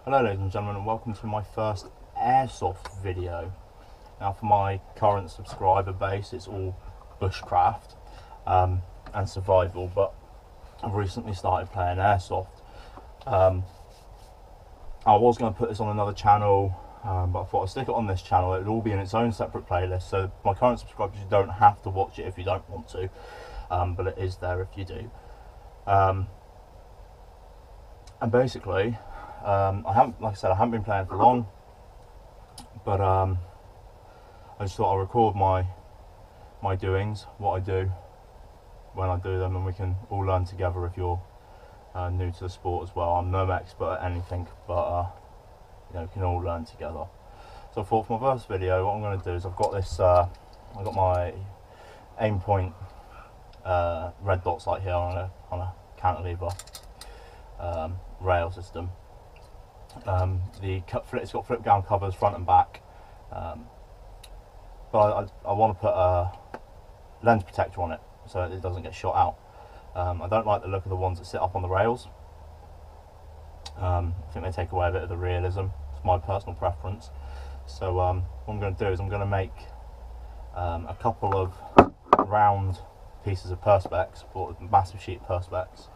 Hello ladies and gentlemen, and welcome to my first airsoft video. Now for my current subscriber base, it's all bushcraft and survival, but I've recently started playing airsoft. I was going to put this on another channel, but I thought I'd stick it on this channel. It would all be in its own separate playlist, so my current subscribers, you don't have to watch it if you don't want to, but it is there if you do. And basically, I haven't, like I said, I haven't been playing for long, but I just thought I'll record my doings, what I do when I do them, and we can all learn together if you're new to the sport as well. I'm no expert at anything, but you know, we can all learn together. So I thought for my first video, what I'm going to do is I've got this, I've got my Aimpoint red dot sight here on a cantilever rail system. It's got flip down covers front and back, but I want to put a lens protector on it so it doesn't get shot out. I don't like the look of the ones that sit up on the rails. I think they take away a bit of the realism. It's my personal preference. So what I'm going to do is I'm going to make a couple of round pieces of perspex, or a massive sheet of perspex,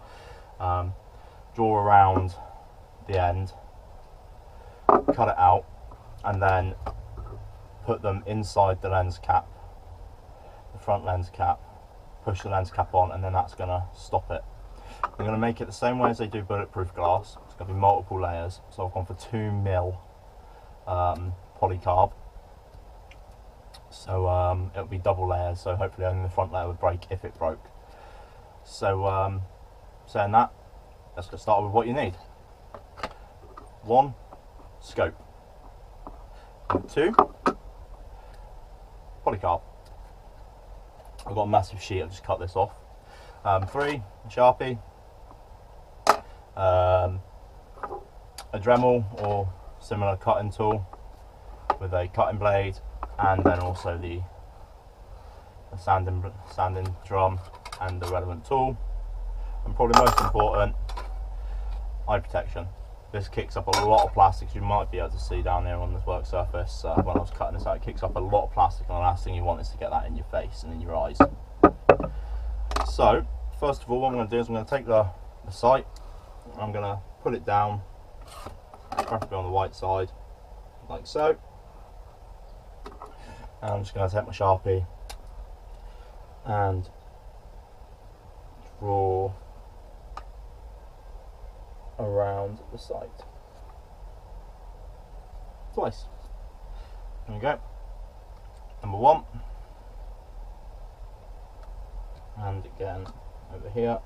draw around the end, cut it out, and then put them inside the lens cap, the front lens cap, push the lens cap on, and then that's going to stop it. I'm going to make it the same way as they do bulletproof glass. It's going to be multiple layers, so I've gone for 2mm polycarb, so it'll be double layers, so hopefully only the front layer would break if it broke. So saying that, let's get started with what you need. 1, scope. 2, polycarb. I've got a massive sheet, I've just cut this off. 3, Sharpie. A Dremel or similar cutting tool with a cutting blade, and then also the sanding drum and the relevant tool. And probably most important, eye protection. This kicks up a lot of plastics. You might be able to see down there on this work surface when I was cutting this out. It kicks up a lot of plastic, and the last thing you want is to get that in your face and in your eyes. So first of all, what I'm going to do is I'm going to take the sight, I'm going to put it down, preferably on the white side, like so. And I'm just going to take my Sharpie and draw around the sight twice. There we go. Number 1, and again over here.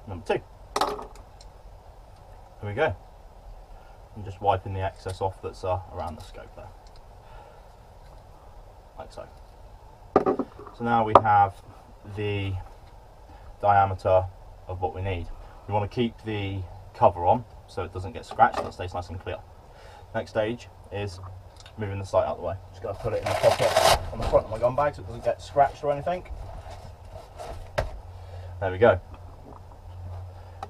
Number 2. There we go. I'm just wiping the excess off that's around the scope there, like so. So now we have the diameter of what we need. We want to keep the cover on so it doesn't get scratched and it stays nice and clear. Next stage is moving the sight out of the way. Just going to put it in the pocket on the front of my gun bag so it doesn't get scratched or anything. There we go.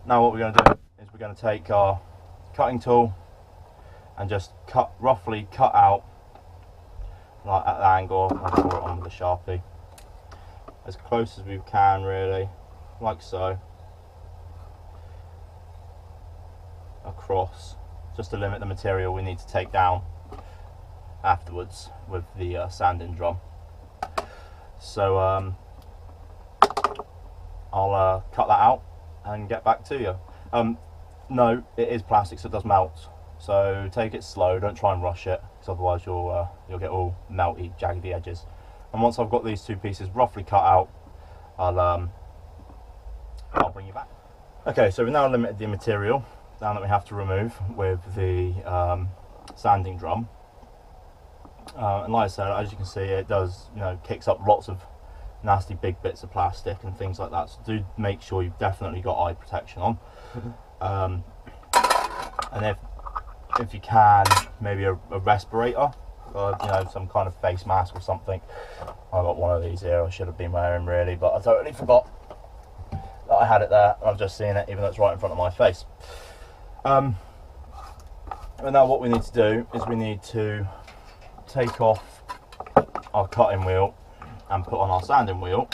Now what we're going to do is we're going to take our cutting tool and just roughly cut out, like at the angle. I'll draw it on with the Sharpie as close as we can, really, like so, across, just to limit the material we need to take down afterwards with the sanding drum. So I'll cut that out and get back to you. No, it is plastic, so it does melt, so take it slow, don't try and rush it, because otherwise you'll get all melty, jaggedy edges. And once I've got these two pieces roughly cut out, I'll bring you back. Okay, so we've now limited the material down that we have to remove with the sanding drum. And like I said, as you can see, it does, you know, kicks up lots of nasty big bits of plastic and things like that. So do make sure you've definitely got eye protection on. And if you can, maybe a respirator or you know, some kind of face mask or something. I got one of these here. I should have been wearing really, but I totally forgot that I had it there. I've just seen it, even though it's right in front of my face. And now what we need to do is we need to take off our cutting wheel and put on our sanding wheel.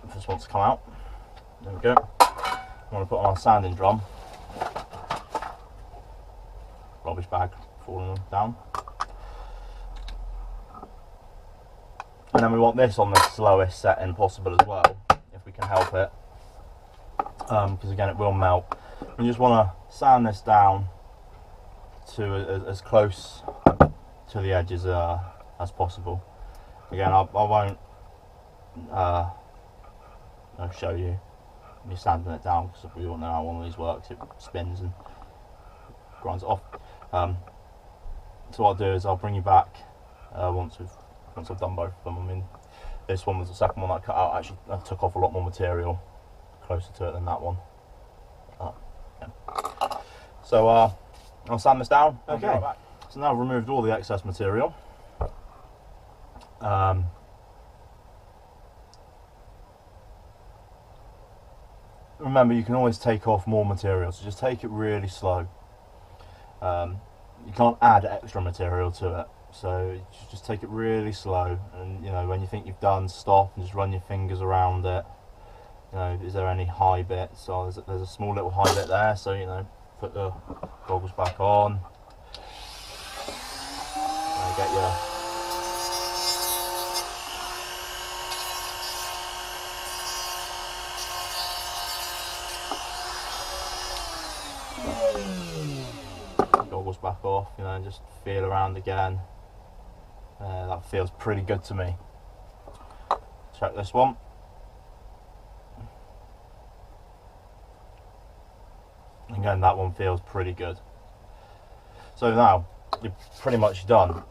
If this wants to come out, there we go. I want to put on our sanding drum. Rubbish bag falling down. And then we want this on the slowest setting possible as well, if we can help it, because again it will melt. We just want to sand this down to as close to the edges as possible. Again, I won't show you me sanding it down, because we all know how one of these works. It spins and grinds it off. So what I'll do is I'll bring you back once I've done both of them. I mean, this one was the second one that I cut out. Actually, I took off a lot more material closer to it than that one. Yeah. So I'll sand this down. Okay. Right, so now I've removed all the excess material. Remember, you can always take off more material, so just take it really slow. You can't add extra material to it, so just take it really slow. And you know, when you think you've done, stop and just run your fingers around it. You know, is there any high bits? So there's a small little high bit there, so you know, put the goggles back on. And get your goggles back off, you know, and just feel around again. That feels pretty good to me. Check this one. Again, that one feels pretty good. So now you're pretty much done.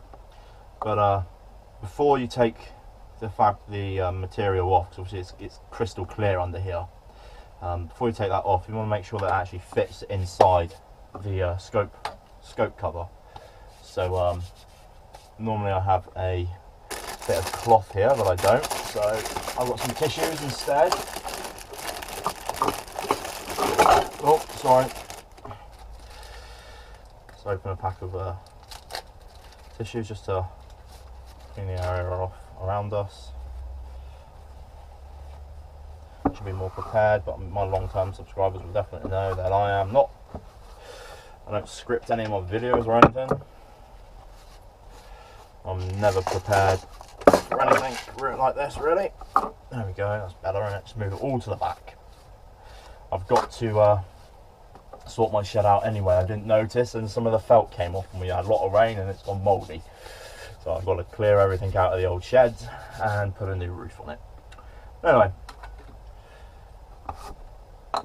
But before you take the material off, because obviously it's crystal clear under here. Before you take that off, you want to make sure that it actually fits inside the scope cover. So normally I have a bit of cloth here, but I don't. So I've got some tissues instead. Oh, sorry. Let's open a pack of tissues just to clean the area off around us. Should be more prepared, but my long-term subscribers will definitely know that I am not. I don't script any of my videos or anything. I'm never prepared for anything like this, really. There we go, that's better, and let's move it all to the back. I've got to sort my shed out anyway. I didn't notice, and some of the felt came off, and we had a lot of rain, and it's gone mouldy. So I've got to clear everything out of the old sheds and put a new roof on it. Anyway,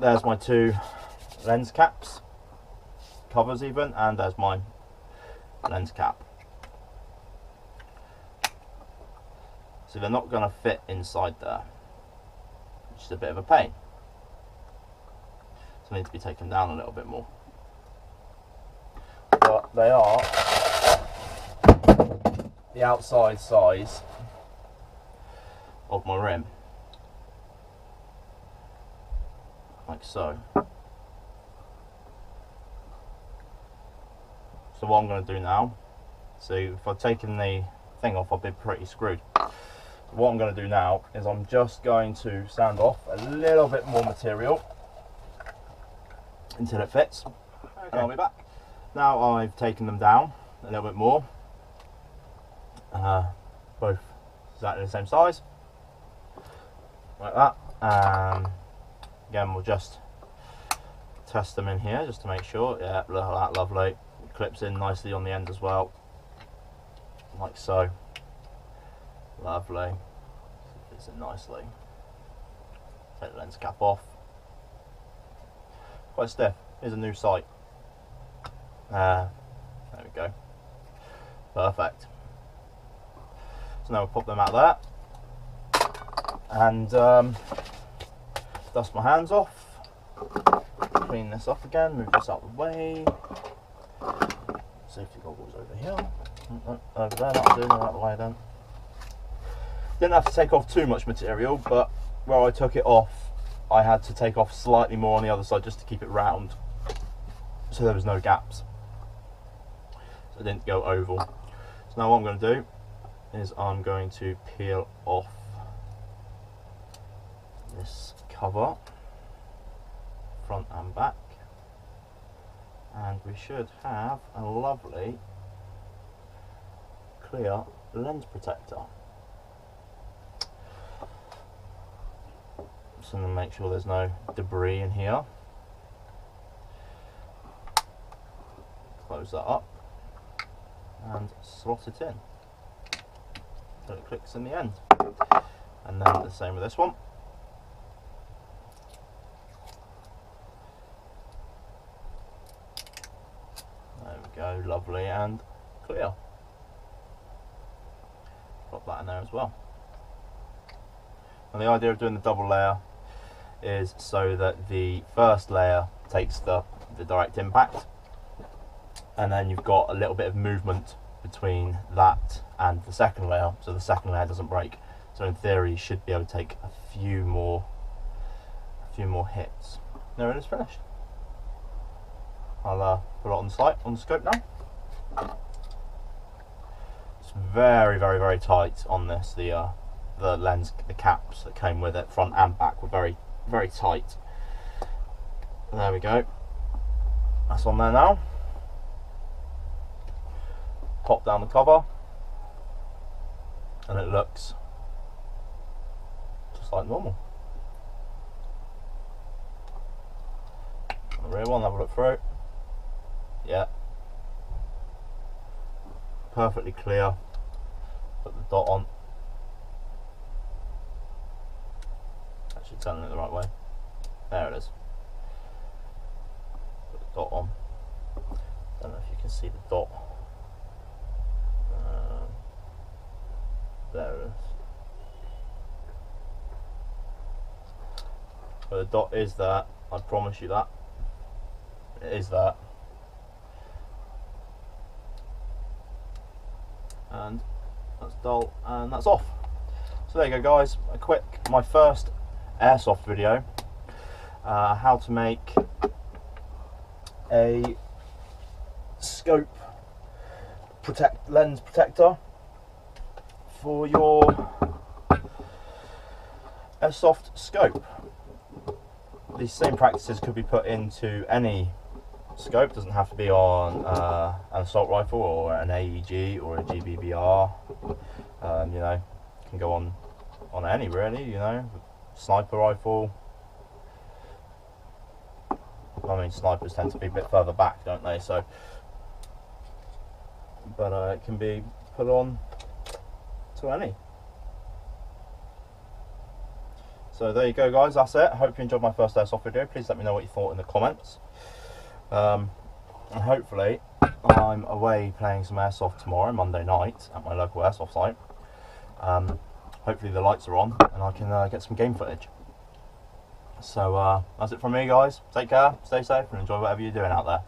there's my two lens caps, covers even, and there's my lens cap. So they're not going to fit inside there, which is a bit of a pain. So they need to be taken down a little bit more. But they are the outside size of my rim, like so. So what I'm going to do now, so if I've taken the thing off, I'll be pretty screwed. What I'm going to do now is I'm just going to sand off a little bit more material until it fits. Okay. And I'll be back. Now I've taken them down a little bit more, both exactly the same size, like that. And again, we'll just test them in here just to make sure. Yeah, look at that, lovely. It clips in nicely on the end as well, like so. Lovely. Fits in nicely. Take the lens cap off. Quite stiff. Here's a new sight. There we go. Perfect. So now we'll pop them out there and dust my hands off. clean this up again, move this out of the way. Safety goggles over here. Over there, that'll do, out of the way then. Didn't have to take off too much material, but where I took it off, I had to take off slightly more on the other side just to keep it round, so there was no gaps. So it didn't go oval. So now what I'm going to do is I'm going to peel off this cover, front and back, and we should have a lovely clear lens protector. Just going to make sure there's no debris in here. Close that up and slot it in so it clicks in the end. And then the same with this one. There we go, lovely and clear. Drop that in there as well. And the idea of doing the double layer is so that the first layer takes the direct impact, and then you've got a little bit of movement between that and the second layer, so the second layer doesn't break. So in theory you should be able to take a few more hits. There it is, finished. I'll put it on the scope now. It's very, very, very tight on this. The lens, the caps that came with it, front and back, were very, very tight. There we go. That's on there now. Pop down the cover, and it looks just like normal. The rear one, have a look through. Yeah, perfectly clear. Put the dot on. Actually turning it the right way. There it is. Put the dot on. Don't know if you can see the dot. There it is. But the dot is that, I promise you that. It is that. And that's dull, and that's off. So there you go guys, my first airsoft video. How to make a scope lens protector for your airsoft scope. These same practices could be put into any scope. Doesn't have to be on an assault rifle or an AEG or a GBBR. You know, can go on any really. You know, sniper rifle. I mean, snipers tend to be a bit further back, don't they? So, but it can be put on to any. So there you go guys, that's it. I hope you enjoyed my first airsoft video. Please let me know what you thought in the comments. And hopefully I'm away playing some airsoft tomorrow, Monday night, at my local airsoft site. Hopefully the lights are on and I can get some game footage. So that's it from me guys. Take care, stay safe and enjoy whatever you're doing out there.